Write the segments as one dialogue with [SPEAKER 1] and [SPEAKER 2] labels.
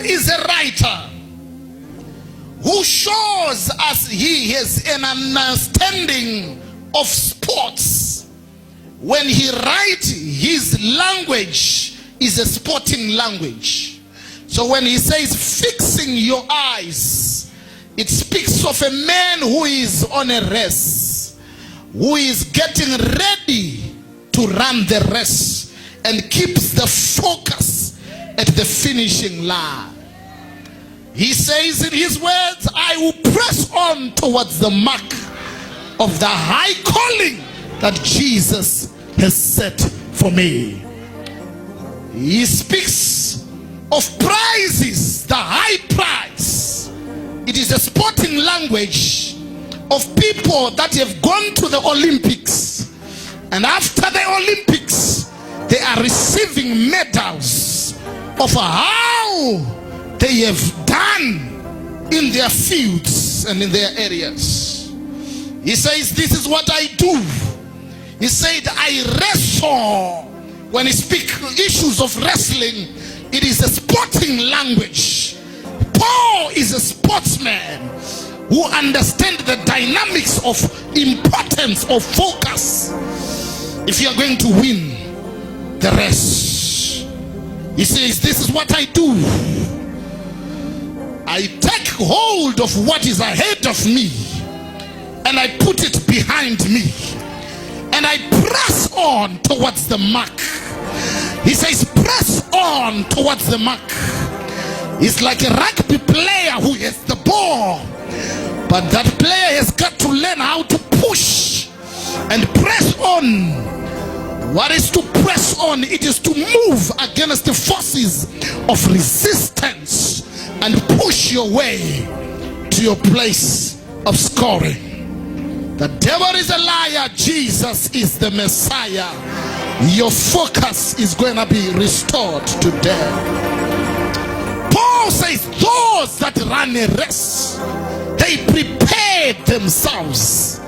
[SPEAKER 1] is a writer who shows us he has an understanding of sports. When he writes, his language is a sporting language. So when he says fixing your eyes, it speaks of a man who is on a race, who is getting ready to run the race and keeps the focus at the finishing line. He says in his words, I will press on towards the mark of the high calling that Jesus has set for me. He speaks of prizes, the high prize. It is a sporting language of people that have gone to the Olympics, and after the Olympics they are receiving medals of how they have done in their fields and in their areas. He says, this is what I do. He said, I wrestle. When he speaks issues of wrestling, it is a sporting language. Paul is a sportsman who understands the dynamics of importance of focus if you are going to win the race. He says, this is what I do. I take hold of what is ahead of me and I put it behind me and I press on towards the mark. He says, press on towards the mark. It's like a rugby player who has the ball, but that player has got to learn how to push and press on. What is to press on? It is to move against the forces of resistance and push your way to your place of scoring. The devil is a liar. Jesus is the Messiah. Your focus is going to be restored today. Paul says, those that run a race, they prepare themselves.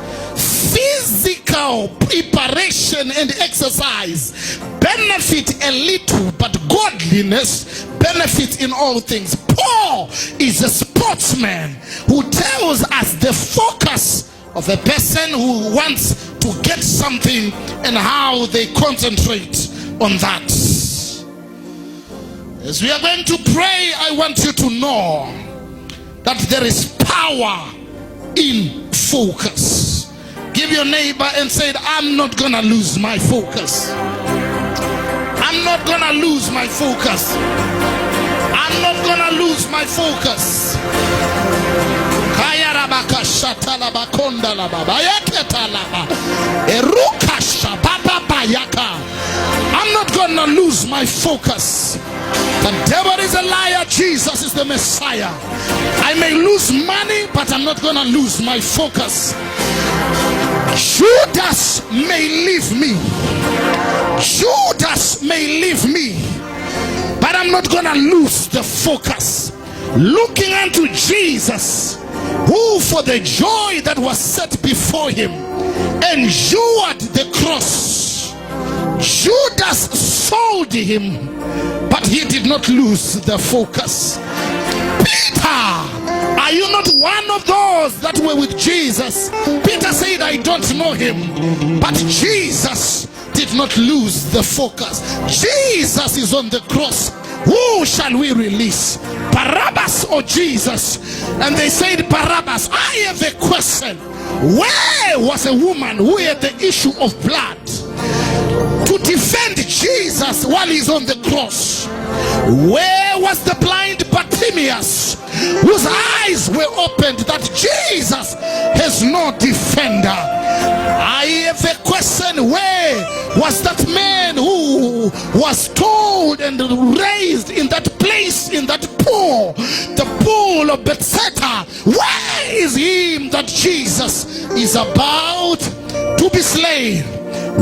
[SPEAKER 1] Physical preparation and exercise benefit a little, but godliness benefits in all things. Paul is a sportsman who tells us the focus of a person who wants to get something and how they concentrate on that. As we are going to pray, I want you to know that there is power in focus. Give your neighbor and say, I'm not gonna lose my focus. I'm not gonna lose my focus. I'm not gonna lose my focus. I'm not gonna lose my focus. The devil is a liar. Jesus is the Messiah. I may lose money, but I'm not gonna lose my focus. Judas may leave me. Judas may leave me, but I'm not gonna lose the focus. Looking unto Jesus, who for the joy that was set before him endured the cross. Judas sold him, but he did not lose the focus. Peter, are you not one of those that were with Jesus? Peter said, I don't know him, but Jesus did not lose the focus. Jesus is on the cross. Who shall we release, Barabbas or Jesus? And they said, Barabbas. I have a question. Where was a woman who had the issue of blood to defend Jesus while he's on the cross? Where was the blind Bartimaeus whose eyes were opened that Jesus has no defender? I have a question. Where was that man who was told and raised in that place, in that pool, the pool of Bethesda? Where is him that Jesus is about to be slain?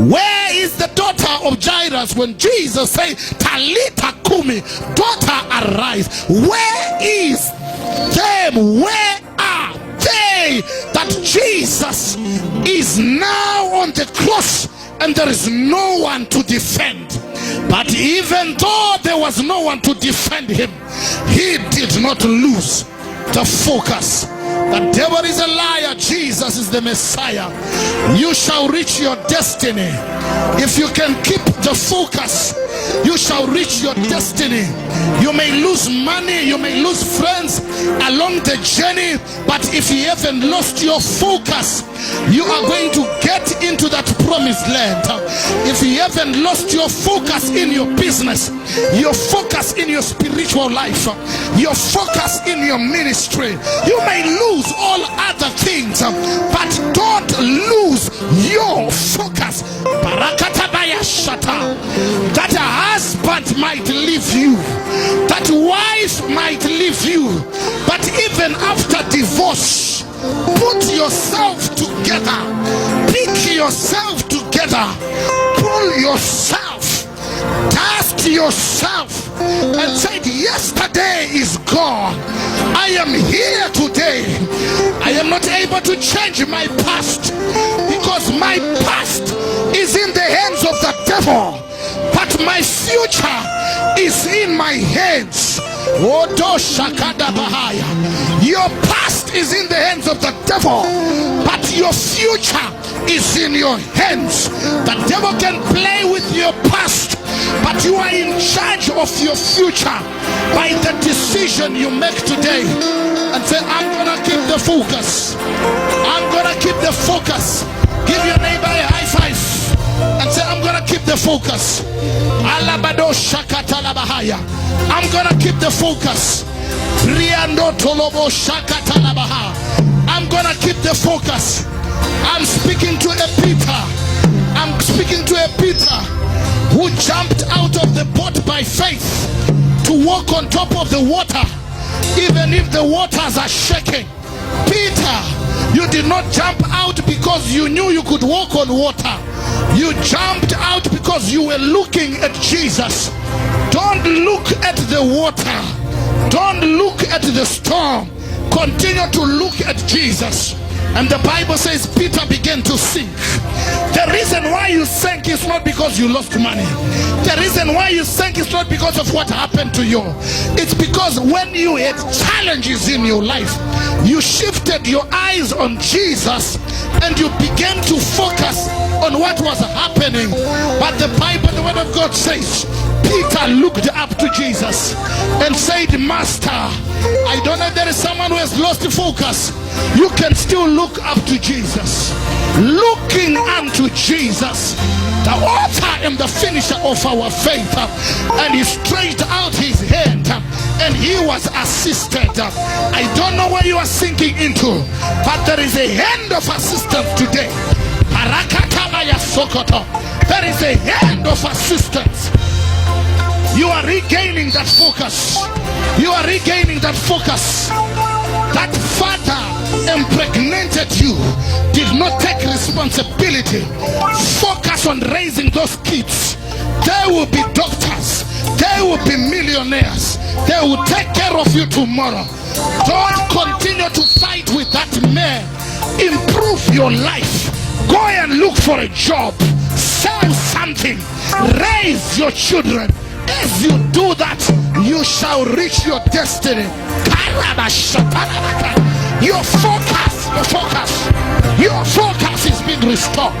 [SPEAKER 1] Where is the daughter of Jairus when Jesus said, Talita Kumi, daughter arise? Where is them? Where are they that Jesus is now on the cross and there is no one to defend? But even though there was no one to defend him, he did not lose the focus. The devil is a liar. Jesus is the Messiah. You shall reach your destiny. If you can keep the focus, you shall reach your destiny. You may lose money, you may lose friends along the journey, but if you haven't lost your focus, you are going to get into that promised land. If you haven't lost your focus in your business, your focus in your spiritual life, your focus in your ministry, you may lose all other things, but don't lose your focus. That a husband might leave you, that wife might leave you, but even after divorce, put yourself together, pick yourself together, pull yourself, dust yourself, and say, yesterday is gone. I am here today. I am not able to change my past, because my past is in the hands of the devil, but my future is in my hands. Your past is in the hands of the devil, but your future is in your hands. The devil can play with your past, but you are in charge of your future by the decision you make today. And say, I'm gonna keep the focus. I'm gonna keep the focus. Give your neighbor a high five and say, I'm gonna keep the focus. Alabado shakatalabahaya. I'm gonna keep the focus. Riando tolobo shakatalabaha. I'm gonna keep the focus. I'm speaking to a Peter. I'm speaking to a Peter who jumped out of the boat by faith to walk on top of the water, even if the waters are shaking. Peter, you did not jump out because you knew you could walk on water. You jumped out because you were looking at Jesus. Don't look at the water. Don't look at the storm. Continue to look at Jesus. And the Bible says Peter began to sink. The reason why you sank is not because you lost money. The reason why you sank is not because of what happened to you. It's because when you had challenges in your life, you shifted your eyes on Jesus and you began to focus on what was happening. But the Bible, the word of God says, Peter looked up to Jesus and said, Master, I don't know if there is someone who has lost focus. You can still look up to Jesus. Looking unto Jesus, the author and the finisher of our faith. And he stretched out his hand and he was assisted. I don't know where you are sinking into, but there is a hand of assistance today. There is a hand of assistance. You are regaining that focus. You are regaining that focus. That father impregnated you did not take responsibility. Focus on raising those kids. They will be doctors. They will be millionaires. They will take care of you tomorrow. Don't continue to fight with that man. Improve your life. Go and look for a job. Sell something. Raise your children. As you do that, you shall reach your destiny. Your focus is being restored.